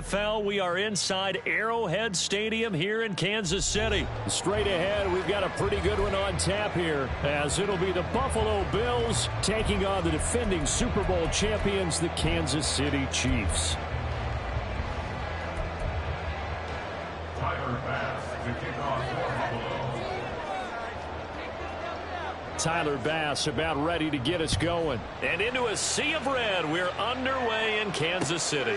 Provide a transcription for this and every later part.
NFL. We are inside Arrowhead Stadium here in Kansas City. Straight ahead, we've got a pretty good one on tap here, as it'll be the Buffalo Bills taking on the defending Super Bowl champions, the Kansas City Chiefs. Tyler Bass about ready to get us going. And into a sea of red, we're underway in Kansas City.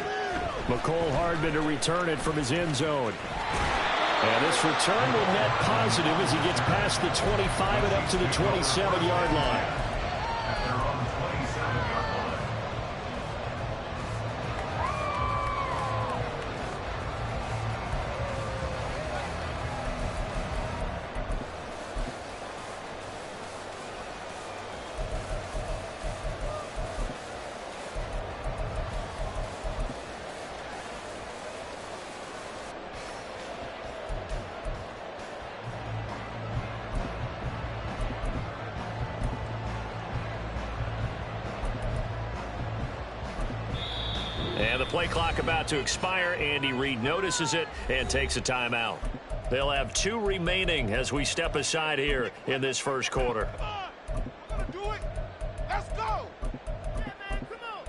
McCole Hardman to return it from his end zone. And this return will net positive as he gets past the 25 and up to the 27-yard line. And the play clock about to expire. Andy Reid notices it and takes a timeout. They'll have 2 remaining as we step aside here in this first quarter. Do it. Let's go. Yeah, man, come on.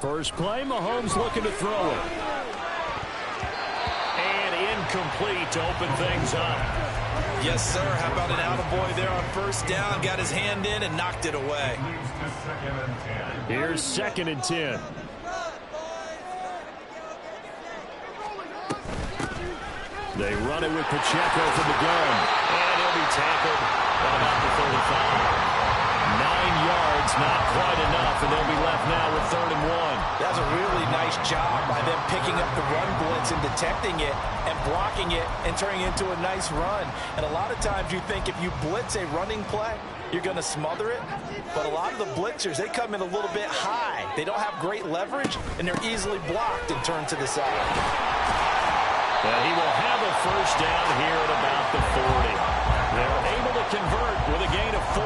First play, Mahomes looking to throw it. And incomplete to open things up. Yes, sir. How about an attaboy there on first down? Got his hand in and knocked it away. Here's 2nd and 10. They run it with Pacheco from the gun. And he'll be tackled at about the 35. 9 yards, not quite enough, and they'll be left now with 3rd and 1. That's a really nice job by them picking up the run blitz and detecting it and blocking it and turning it into a nice run. And a lot of times you think if you blitz a running play, you're going to smother it. But a lot of the blitzers, they come in a little bit high. They don't have great leverage, and they're easily blocked and turned to the side. And he will have a first down here at about the 40. They're able to convert with a gain of 4.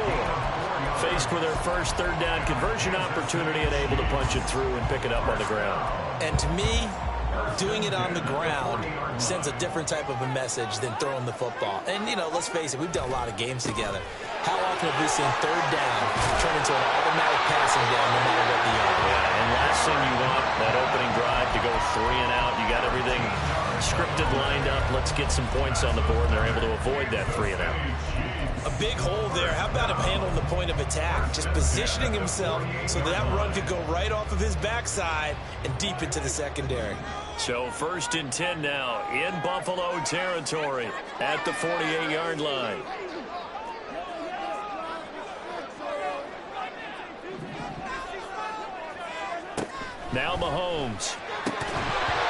Faced with their first 3rd down conversion opportunity and able to punch it through and pick it up on the ground. And to me, doing it on the ground sends a different type of a message than throwing the football. And, you know, let's face it, we've done a lot of games together. How often have we seen 3rd down turn into an automatic passing down no matter what the yard? Yeah, and last thing you want, that opening drive to go 3 and out. You got everything scripted, lined up. Let's get some points on the board, and they're able to avoid that 3 and out. A big hole there. How about him handling the point of attack? Just positioning himself so that run could go right off of his backside and deep into the secondary. So 1st and 10 now in Buffalo territory at the 48-yard line. Now Mahomes.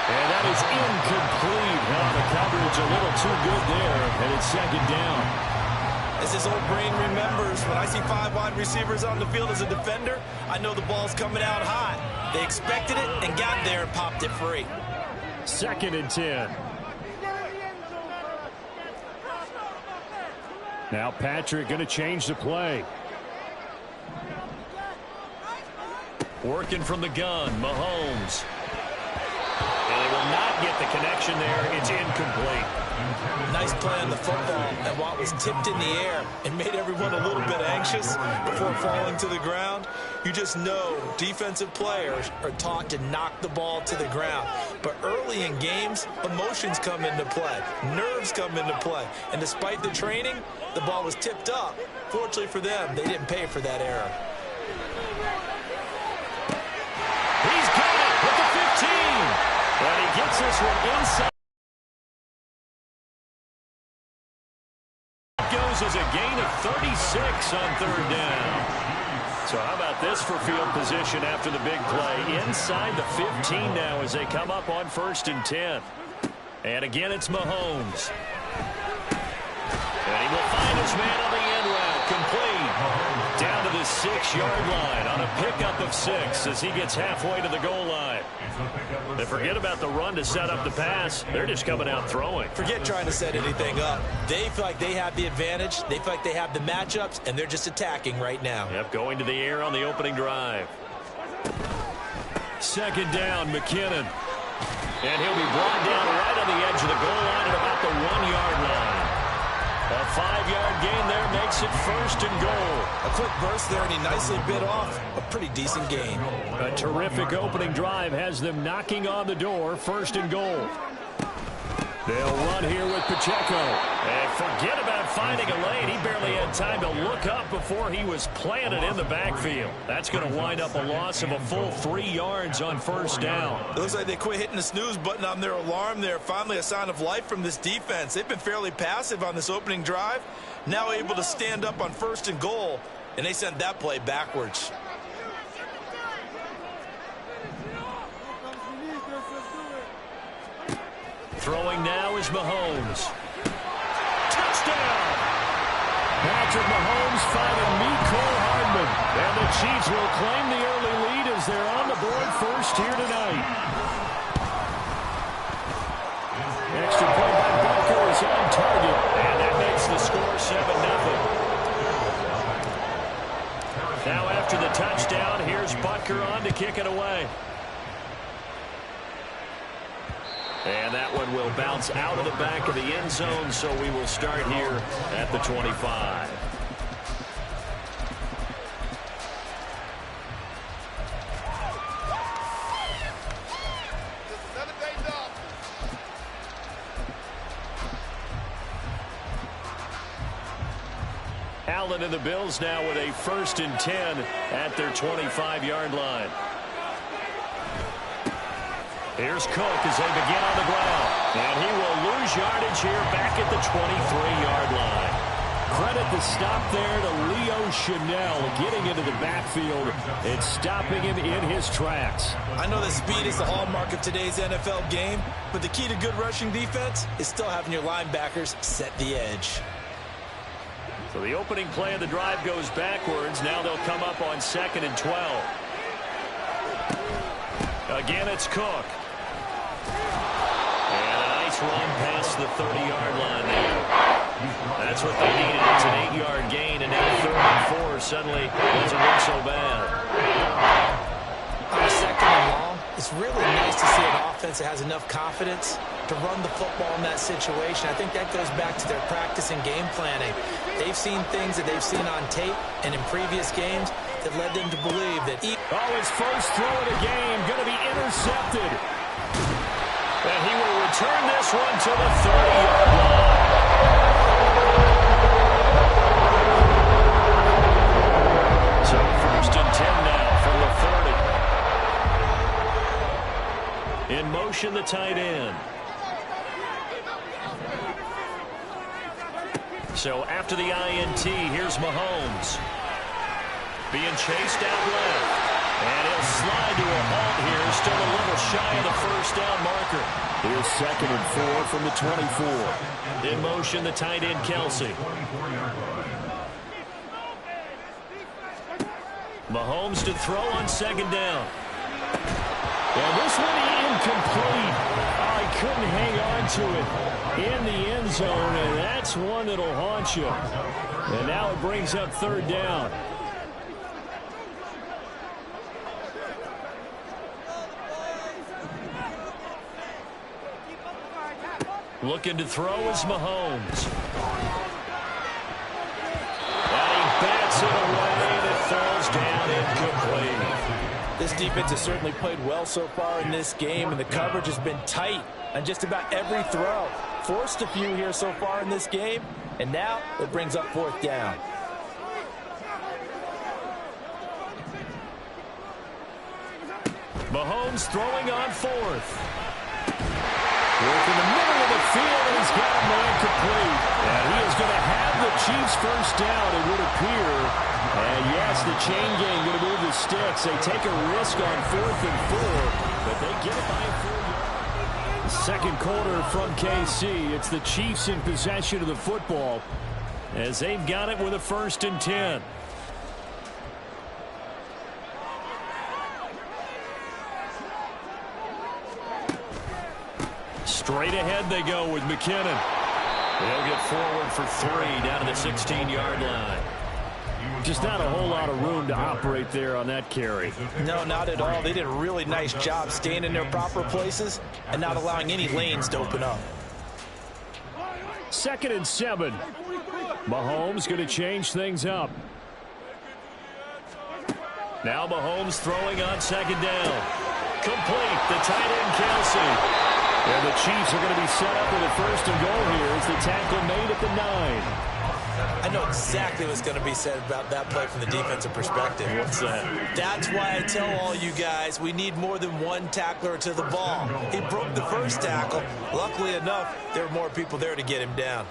And that is incomplete. Now the coverage a little too good there, and it's 2nd down. As his old brain remembers, when I see 5 wide receivers on the field as a defender, I know the ball's coming out hot. They expected it and got there and popped it free. 2nd and 10. Now Patrick going to change the play. Working from the gun, Mahomes. And they will not get the connection there. It's incomplete. Nice play on the football, and while it was tipped in the air and made everyone a little bit anxious before falling to the ground, you just know defensive players are taught to knock the ball to the ground. But early in games, emotions come into play, nerves come into play, and despite the training, the ball was tipped up. Fortunately for them, they didn't pay for that error. He's got it with the 15. And he gets this one inside. Goes as a gain of 36 on 3rd down. So how about this for field position after the big play? Inside the 15 now as they come up on 1st and 10. And again, it's Mahomes. And he will find his man on the end route. Complete. 6-yard line on a pickup of 6 as he gets halfway to the goal line. They forget about the run to set up the pass. They're just coming out throwing. Forget trying to set anything up. They feel like they have the advantage. They feel like they have the matchups, and they're just attacking right now. Yep, going to the air on the opening drive. Second down, McKinnon. And he'll be brought down right on the edge of the goal line at about the 1-yard line. A 5-yard gain there makes it 1st and goal. A quick burst there, and he nicely bit off a pretty decent gain. A terrific opening drive has them knocking on the door. 1st and goal. They'll run here with Pacheco. And forget about finding a lane. He barely had time to look up before he was planted in the backfield. That's going to wind up a loss of a full 3 yards on 1st down. It looks like they quit hitting the snooze button on their alarm there. Finally a sign of life from this defense. They've been fairly passive on this opening drive. Now able to stand up on 1st and goal, and they sent that play backwards. Throwing now is Mahomes. Touchdown! Patrick Mahomes finding Mecole Hardman. And the Chiefs will claim the early lead as they're on the board first here tonight. Extra point by Butker is on target. And that makes the score 7-0. Now after the touchdown, here's Butker on to kick it away. And that one will bounce out of the back of the end zone, so we will start here at the 25. Allen and the Bills now with a 1st and 10 at their 25-yard line. Here's Cook as they begin on the ground. And he will lose yardage here back at the 23-yard line. Credit the stop there to Leo Chanel getting into the backfield and stopping him in his tracks. I know that speed is the hallmark of today's NFL game, but the key to good rushing defense is still having your linebackers set the edge. So the opening play of the drive goes backwards. Now they'll come up on 2nd and 12. Again, it's Cook. And a nice run past the 30-yard line there. That's what they needed. It's an 8-yard gain, and now 3rd and 4 suddenly doesn't look so bad. On 2nd and long, it's really nice to see an offense that has enough confidence to run the football in that situation. I think that goes back to their practice and game planning. They've seen things that they've seen on tape and in previous games that led them to believe that his first throw of the game going to be intercepted. And he will return this one to the 30-yard line. So 1st and 10 now from the 30. In motion, the tight end. So after the INT, here's Mahomes. Being chased out left. And he'll slide to a halt here. Still a little shy of the 1st down marker. Here's 2nd and 4 from the 24. In motion, the tight end, Kelsey. Mahomes to throw on 2nd down. And this one incomplete. Oh, he couldn't hang on to it in the end zone, and that's one that'll haunt you. And now it brings up 3rd down. Looking to throw is Mahomes. And he bats it away, and it falls down incomplete. This defense has certainly played well so far in this game, and the coverage has been tight on just about every throw. Forced a few here so far in this game, and now it brings up 4th down. Mahomes throwing on 4th. Work in the middle of the field, and he's got a man complete. And he is going to have the Chiefs' 1st down, it would appear. And yes, the chain gang going to move the sticks. They take a risk on 4th and 4, but they get it by a 4-yard. Second quarter from KC. It's the Chiefs in possession of the football as they've got it with a 1st and 10. Straight ahead they go with McKinnon. They'll get forward for 3 down to the 16-yard line. Just not a whole lot of room to operate there on that carry. No, not at all. They did a really nice job staying in their proper places and not allowing any lanes to open up. 2nd and 7. Mahomes going to change things up. Now Mahomes throwing on 2nd down. Complete. The tight end, Kelsey. And the Chiefs are going to be set up with a 1st and goal here as the tackle made at the 9. I know exactly what's going to be said about that play from the defensive perspective. What's that? That's why I tell all you guys we need more than one tackler to the ball. He broke the first tackle. Luckily enough, there were more people there to get him down.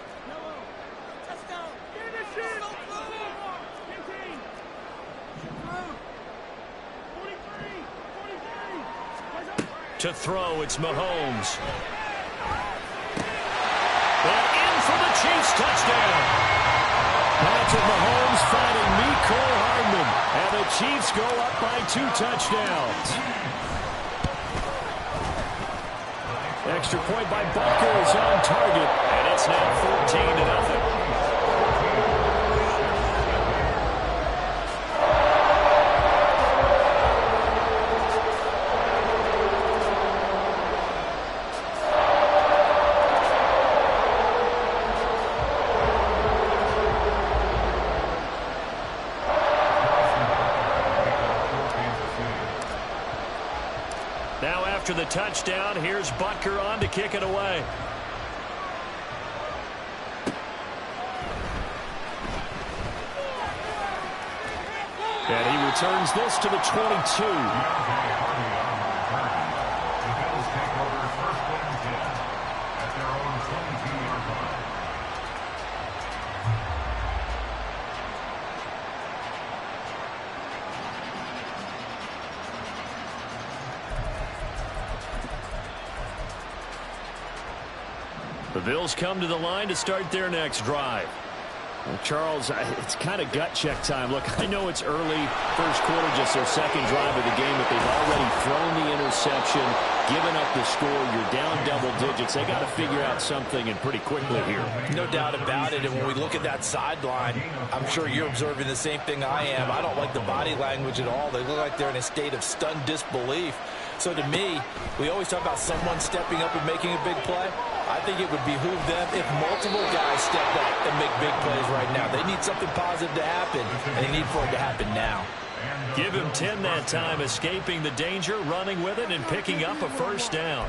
To throw, it's Mahomes. And in for the Chiefs touchdown. Patrick Mahomes finding Mecole Hardman. And the Chiefs go up by 2 touchdowns. Extra point by Butker is on target. And it's now 14-0. After the touchdown, here's Butker on to kick it away. And he returns this to the 22. The Bills come to the line to start their next drive. Well, Charles, it's kind of gut check time. Look, I know it's early, first quarter, just their 2nd drive of the game, but they've already thrown the interception, given up the score. You're down double digits. They got to figure out something, and pretty quickly here. No doubt about it. And when we look at that sideline, I'm sure you're observing the same thing I am. I don't like the body language at all. They look like they're in a state of stunned disbelief. So to me, we always talk about someone stepping up and making a big play. I think it would behoove them if multiple guys step up and make big plays right now. They need something positive to happen, and they need for it to happen now. Give him 10 that time, escaping the danger, running with it, and picking up a 1st down.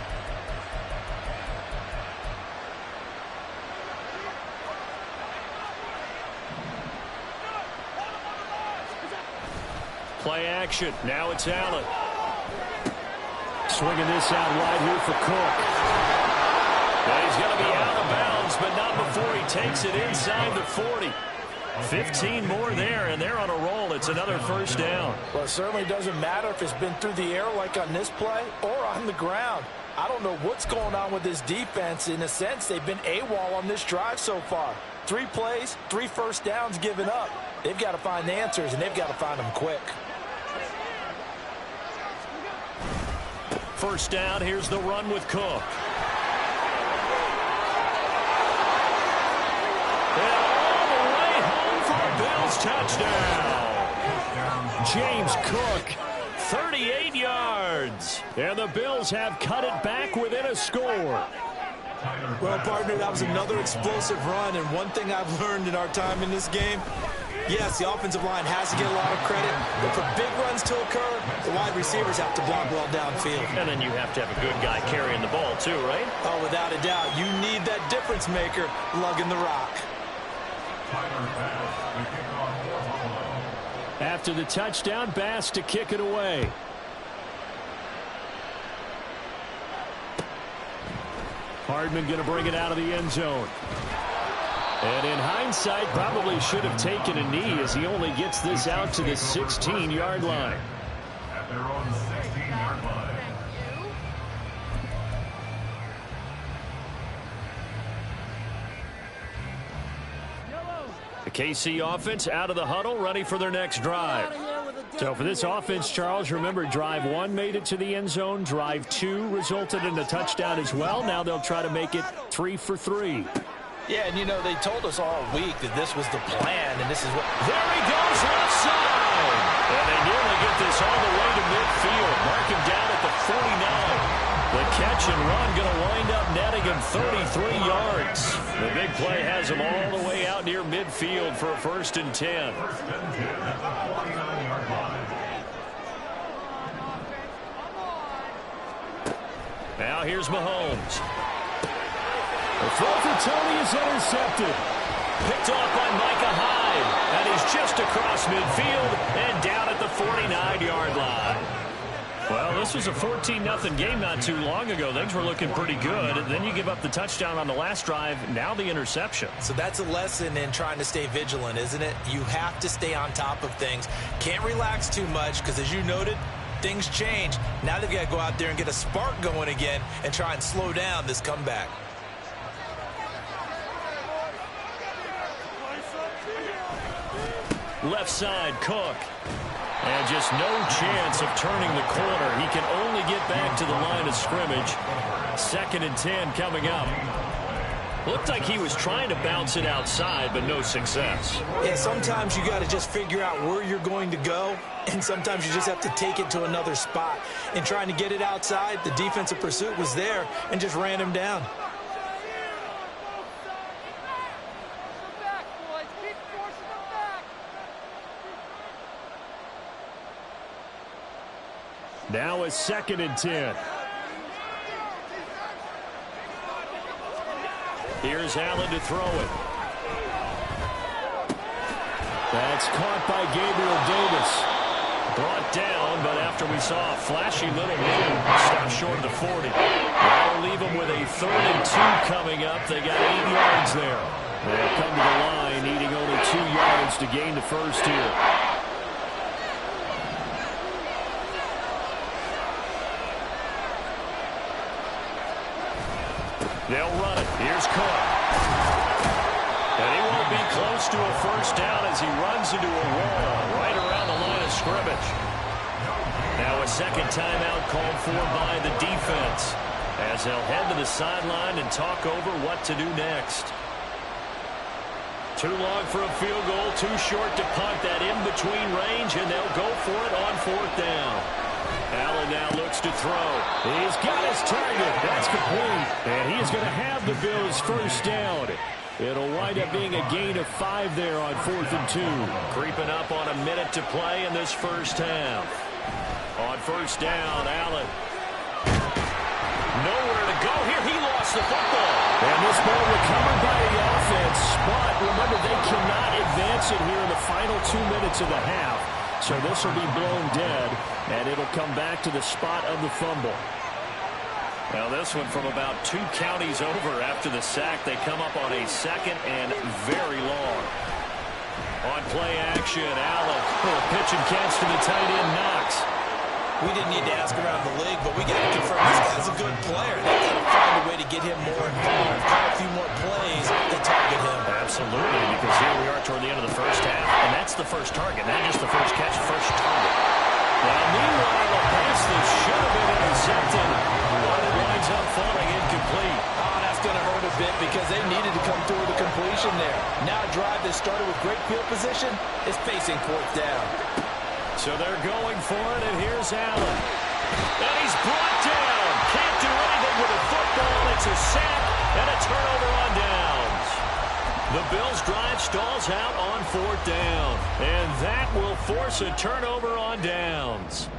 Play action. Now it's Allen. Swinging this out wide here for Cook. Well, he's going to be out of bounds, but not before he takes it inside the 40. 15 more there, and they're on a roll. It's another 1st down. Well, it certainly doesn't matter if it's been through the air like on this play or on the ground. I don't know what's going on with this defense. In a sense, they've been AWOL on this drive so far. 3 plays, 3 1st downs given up. They've got to find the answers, and they've got to find them quick. 1st down, here's the run with Cook. And all the way home for a Bills touchdown. James Cook. 38 yards. And the Bills have cut it back within a score. Well, partner, that was another explosive run, and one thing I've learned in our time in this game, yes, the offensive line has to get a lot of credit, but for big runs to occur, the wide receivers have to block well downfield. And then you have to have a good guy carrying the ball too, right? Oh, without a doubt. You need that difference maker lugging the rock. After the touchdown, Bass to kick it away. Hardman going to bring it out of the end zone. And in hindsight, probably should have taken a knee as he only gets this out to the 16-yard line. At their own 16-yard line. The KC offense out of the huddle, ready for their next drive. So for this offense, Charles, remember, drive 1 made it to the end zone. Drive 2 resulted in a touchdown as well. Now they'll try to make it 3 for 3. Yeah, and, you know, they told us all week that this was the plan, and this is what... There he goes, left side. And they nearly get this all the way to midfield. Mark him down at the 49. The catch and run going to wind up netting him 33 yards. The big play has him all the way out near midfield for a 1st and 10. Now here's Mahomes. The throw for Tony is intercepted. Picked off by Micah Hyde. And he's just across midfield and down at the 49-yard line. Well, this was a 14-0 game not too long ago. Things were looking pretty good. Then you give up the touchdown on the last drive. Now the interception. So that's a lesson in trying to stay vigilant, isn't it? You have to stay on top of things. Can't relax too much because, as you noted, things change. Now they've got to go out there and get a spark going again and try and slow down this comeback. Left side, Cook. And just no chance of turning the corner. He can only get back to the line of scrimmage. 2nd and 10 coming up. Looked like he was trying to bounce it outside, but no success. Yeah, sometimes you got to just figure out where you're going to go, and sometimes you just have to take it to another spot. In trying to get it outside, the defensive pursuit was there and just ran him down. Now a 2nd and 10. Here's Allen to throw it. That's caught by Gabriel Davis. Brought down, but after we saw a flashy little move, stopped short of the 40. That'll leave them with a 3rd and 2 coming up. They got 8 yards there. They'll come to the line, needing only 2 yards to gain the first here. They'll run it. Here's Cook. And he won't be close to a 1st down as he runs into a wall right around the line of scrimmage. Now a 2nd timeout called for by the defense as they'll head to the sideline and talk over what to do next. Too long for a field goal, too short to punt. That in-between range, and they'll go for it on 4th down. Allen now looks to throw. He's got his target. That's complete. And he is going to have the Bills' 1st down. It'll wind up being a gain of 5 there on 4th and 2. Creeping up on a minute to play in this 1st half. On 1st down, Allen. Nowhere to go here. He lost the football. And this ball recovered by the offense. But remember, they cannot advance it here in the final 2 minutes of the half. So this will be blown dead, and it'll come back to the spot of the fumble. Now this one from about 2 counties over after the sack. They come up on a 2nd and very long. On play action, Allen. Pitch and catch to the tight end, Knox. We didn't need to ask around the league, but we got to confirm this guy's a good player. They got to find a way to get him more involved, call a few more plays that target him. Absolutely, because here we are toward the end of the 1st half, and that's the first target, not just the first catch, first target. Now, meanwhile, a pass that should have been intercepted, but it winds up falling incomplete. Oh, that's going to hurt a bit because they needed to come through the completion there. Now a drive that started with great field position is facing 4th down. So they're going for it, and here's Allen. And he's brought down. Can't do anything with a football. It's a sack and a turnover on downs. The Bills' drive stalls out on 4th down. And that will force a turnover on downs.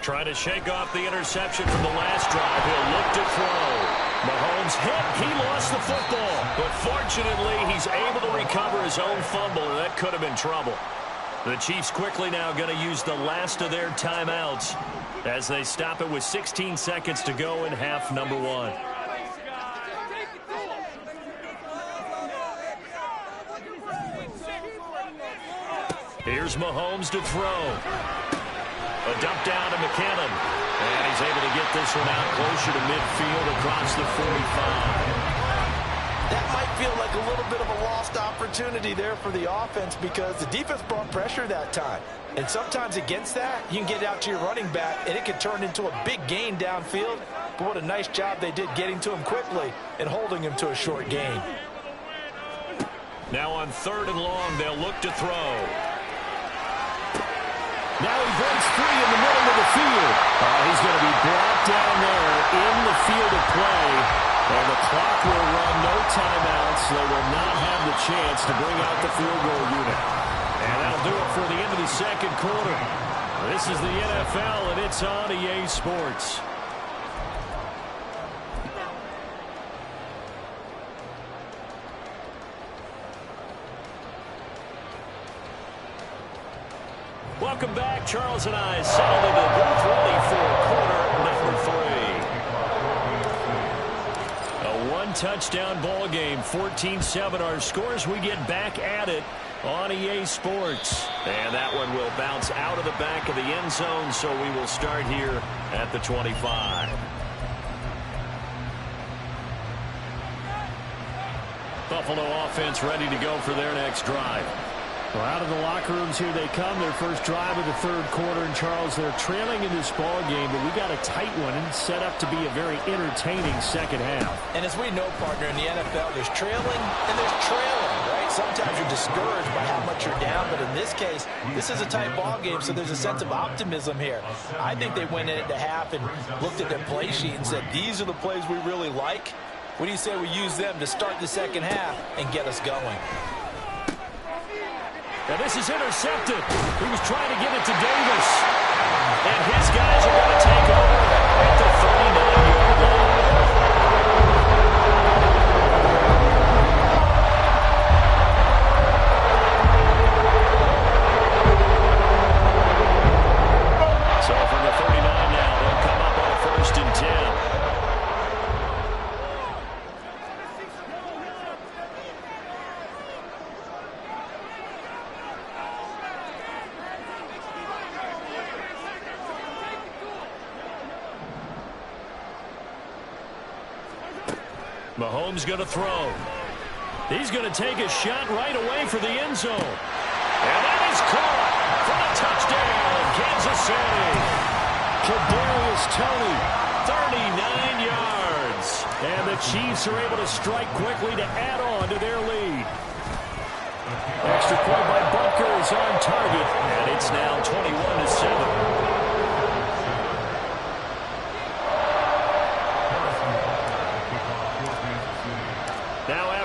Trying to shake off the interception from the last drive. He'll look to throw. Mahomes hit. He lost the football. But fortunately, he's able to recover his own fumble. That could have been trouble. The Chiefs quickly now going to use the last of their timeouts as they stop it with 16 seconds to go in half number 1. Here's Mahomes to throw. A dump down to McKinnon. And he's able to get this one out closer to midfield across the 45. That might feel like a little bit of a lost opportunity there for the offense because the defense brought pressure that time. And sometimes against that, you can get out to your running back, and it could turn into a big gain downfield. But what a nice job they did getting to him quickly and holding him to a short gain. Now on 3rd and long, they'll look to throw. Now he breaks free in the middle of the field. He's going to be brought down there in the field of play. And the clock will run, no timeouts. They will not have the chance to bring out the field goal unit. And that'll do it for the end of the second quarter. This is the NFL, and it's on EA Sports. Welcome back. Charles and I settled into the booth ready for quarter number 3. A one-touchdown ball game, 14-7 our scores. We get back at it on EA Sports. And that one will bounce out of the back of the end zone, so we will start here at the 25. Buffalo offense ready to go for their next drive. Well, out of the locker rooms here they come. Their first drive of the 3rd quarter. And, Charles, they're trailing in this ball game, but we got a tight one and set up to be a very entertaining second half. And as we know, partner, in the NFL, there's trailing and there's trailing, right? Sometimes you're discouraged by how much you're down, but in this case, this is a tight ball game, so there's a sense of optimism here. I think they went in at the half and looked at their play sheet and said, these are the plays we really like. What do you say we use them to start the second half and get us going? Now this is intercepted. He was trying to get it to Davis. And his guys are going to take over at the 39-yard line. So from the 39 now, they'll come up on a 1st and 10. Mahomes going to throw. He's going to take a shot right away for the end zone. And that is caught for a touchdown, Kansas City. Kadarius Toney, 39 yards. And the Chiefs are able to strike quickly to add on to their lead. Extra point by Butker is on target, and it's now 21-7.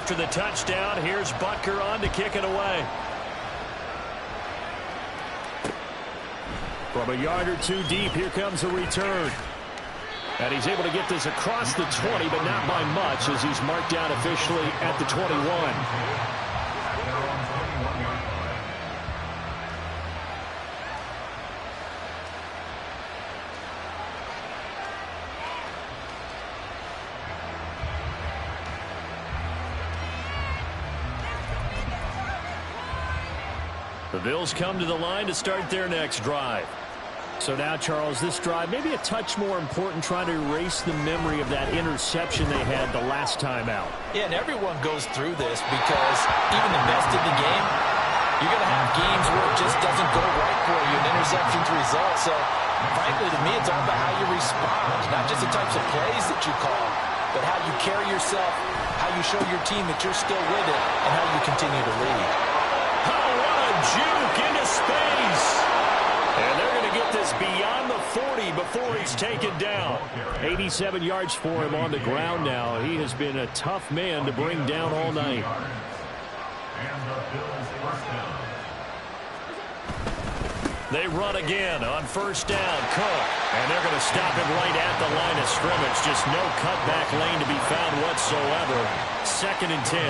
After the touchdown, here's Butker on to kick it away. From a yard or two deep, here comes a return. And he's able to get this across the 20, but not by much, as he's marked down officially at the 21. The Bills come to the line to start their next drive. So now, Charles, this drive maybe a touch more important, trying to erase the memory of that interception they had the last time out. Yeah, and everyone goes through this because even the best in the game, you're going to have games where it just doesn't go right for you, an interception's result. So, frankly, to me, it's all about how you respond, not just the types of plays that you call, but how you carry yourself, how you show your team that you're still with it, and how you continue to lead. Juke into space. And they're going to get this beyond the 40 before he's taken down. 87 yards for him on the ground now. He has been a tough man to bring down all night. They run again on 1st down. Cook. And they're going to stop him right at the line of scrimmage. Just no cutback lane to be found whatsoever. 2nd and 10.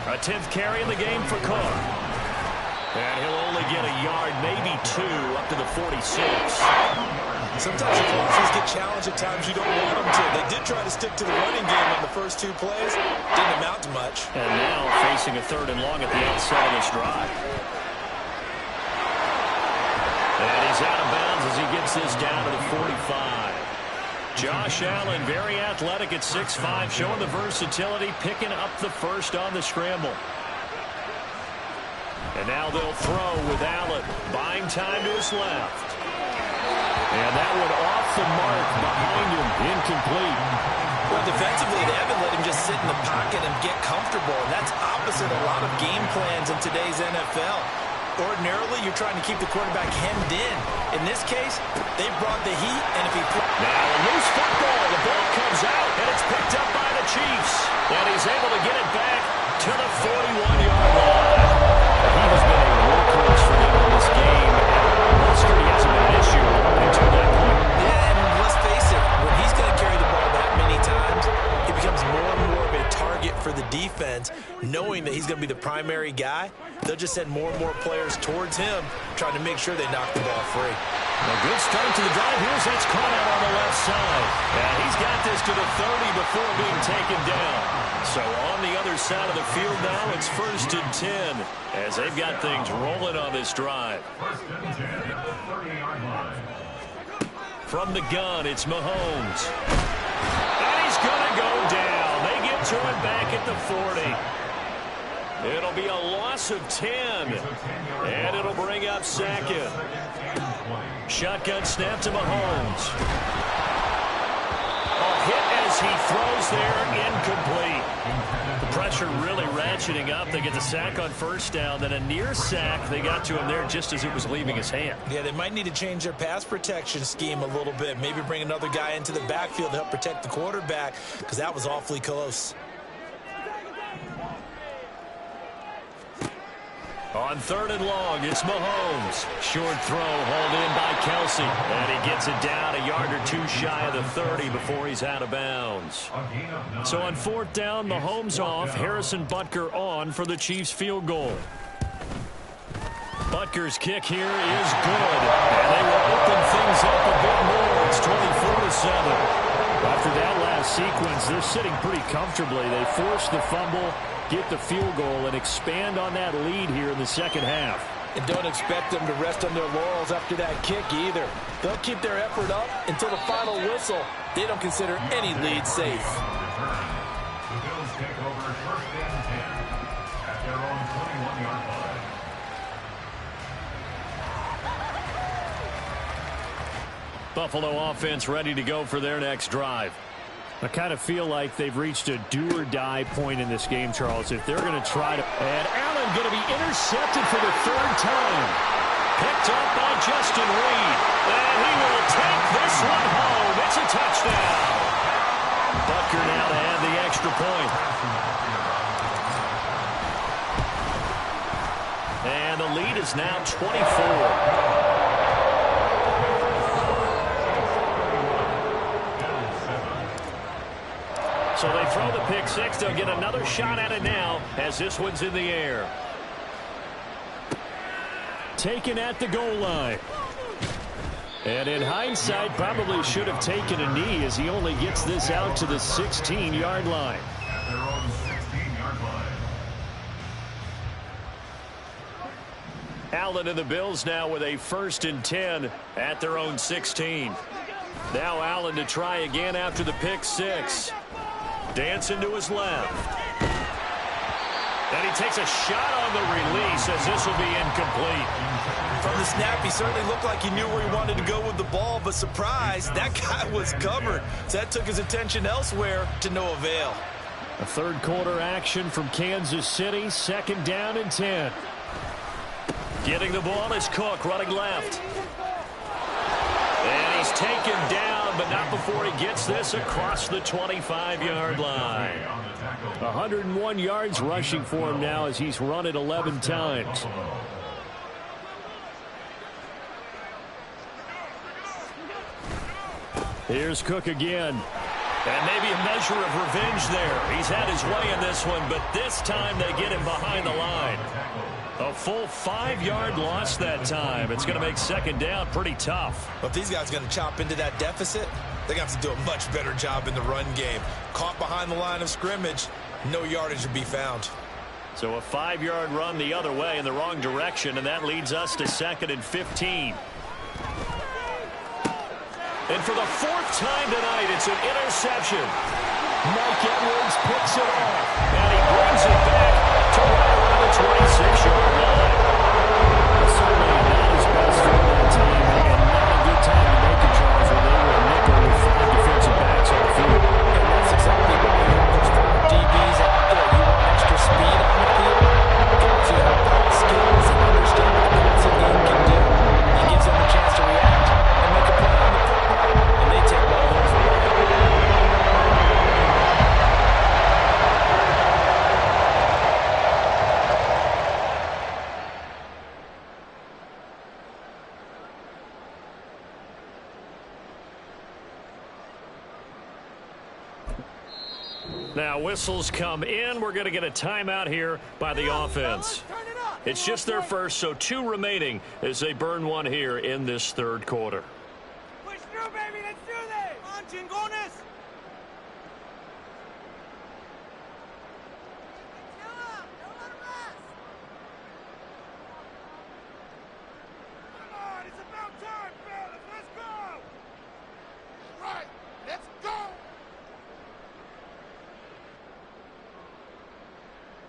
A 10th carry in the game for Cook. And he'll only get a yard, maybe 2, up to the 46. Sometimes the offenses get challenged at times you don't want them to. They did try to stick to the running game on the first 2 plays. Didn't amount to much. And now facing a 3rd and long at the outset of this drive. And he's out of bounds as he gets this down to the 45. Josh Allen, very athletic at 6'5", showing the versatility, picking up the first on the scramble. And now they'll throw with Allen, buying time to his left. And that one off the mark behind him, incomplete. Well, defensively, they haven't let him just sit in the pocket and get comfortable, and that's opposite a lot of game plans in today's NFL. Ordinarily, you're trying to keep the quarterback hemmed in. In this case, they brought the heat, and if he... Now a loose football, the ball comes out, and it's picked up by the Chiefs. And he's able to get it back to the 41-yard line. He has been a workhorse for them in this game, and Mustard hasn't been an issue until that point. Yeah, and let's face it, when he's going to carry the ball that many times, he becomes more and more of a target for the defense, knowing that he's going to be the primary guy. They'll just send more and more players towards him, trying to make sure they knock the ball free. A good start to the drive. Here's that's caught out on the left side. And he's got this to the 30 before being taken down. So on the other side of the field now, it's 1st and 10 as they've got things rolling on this drive. From the gun, it's Mahomes. And he's going to go down. They get to him back at the 40. It'll be a loss of 10, and it'll bring up 2nd. Shotgun snap to Mahomes. A hit as he throws there, incomplete. The pressure really ratcheting up. They get the sack on 1st down, then a near sack. They got to him there just as it was leaving his hand. Yeah, they might need to change their pass protection scheme a little bit. Maybe bring another guy into the backfield to help protect the quarterback, because that was awfully close. On 3rd and long, it's Mahomes. Short throw hauled in by Kelsey. And he gets it down a yard or two shy of the 30 before he's out of bounds. So on 4th down, Mahomes off. Harrison Butker on for the Chiefs field goal. Butker's kick here is good. And they will open things up a bit more. It's 24-7. After that last sequence, they're sitting pretty comfortably. They force the fumble, get the field goal, and expand on that lead here in the 2nd half. And don't expect them to rest on their laurels after that kick either. They'll keep their effort up until the final whistle. They don't consider any lead safe. The Bills take over 1st and 10 at their own 21-yard line. Buffalo offense ready to go for their next drive. I kind of feel like they've reached a do-or-die point in this game, Charles. If they're going to try to... And Allen going to be intercepted for the 3rd time. Picked up by Justin Reed. And he will take this one home. It's a touchdown. Butker now to add the extra point. And the lead is now 24. So they throw the pick 6. They'll get another shot at it now as this one's in the air. Taken at the goal line. And in hindsight, probably should have taken a knee as he only gets this out to the 16-yard line. At their own 16-yard line. Allen and the Bills now with a 1st and 10 at their own 16. Now Allen to try again after the pick 6. Dancing to his left. And he takes a shot on the release as this will be incomplete. From the snap, he certainly looked like he knew where he wanted to go with the ball, but surprise, that guy was covered. So that took his attention elsewhere to no avail. A 3rd quarter action from Kansas City. 2nd down and 10. Getting the ball is Cook running left. And he's taken down, but not before he gets this across the 25-yard line. 101 yards rushing for him now as he's run it 11 times. Here's Cook again. And maybe a measure of revenge there. He's had his way in this one, but this time they get him behind the line. A full 5-yard loss that time. It's going to make 2nd down pretty tough. But if these guys are going to chop into that deficit, they're going to have to do a much better job in the run game. Caught behind the line of scrimmage, no yardage to be found. So a 5-yard run the other way in the wrong direction, and that leads us to 2nd and 15. And for the fourth time tonight, it's an interception. Mike Edwards picks it off. And he brings it back to right around the 26-yard line. Certainly not his best throw that time, and not a good time to make it, Charles, when they were a nickel with 5 defensive backs on the field. And that's exactly what we have. There's 4 DBs out there. You want extra speed on the field? Guys who have pass skills and understand what the passing game can do. He gives them a chance to react and make a play on the football, and they take one of those away. Now whistles come in. We're going to get a timeout here by the offense. It's just their first, so 2 remaining as they burn one here in this third quarter. Push through, baby. Let's do this. Come on, Chingones. Come on, it's about time, fellas. Let's go. All right, let's go.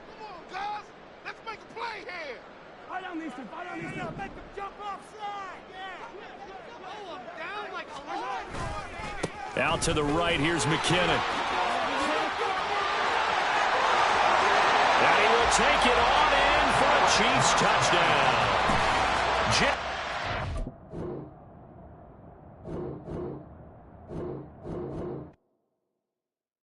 Come on, guys. Let's make a play here. Make them jump offside. Roll them down like a lion. Out to the right, here's McKinnon. And he will take it on in for a Chiefs touchdown.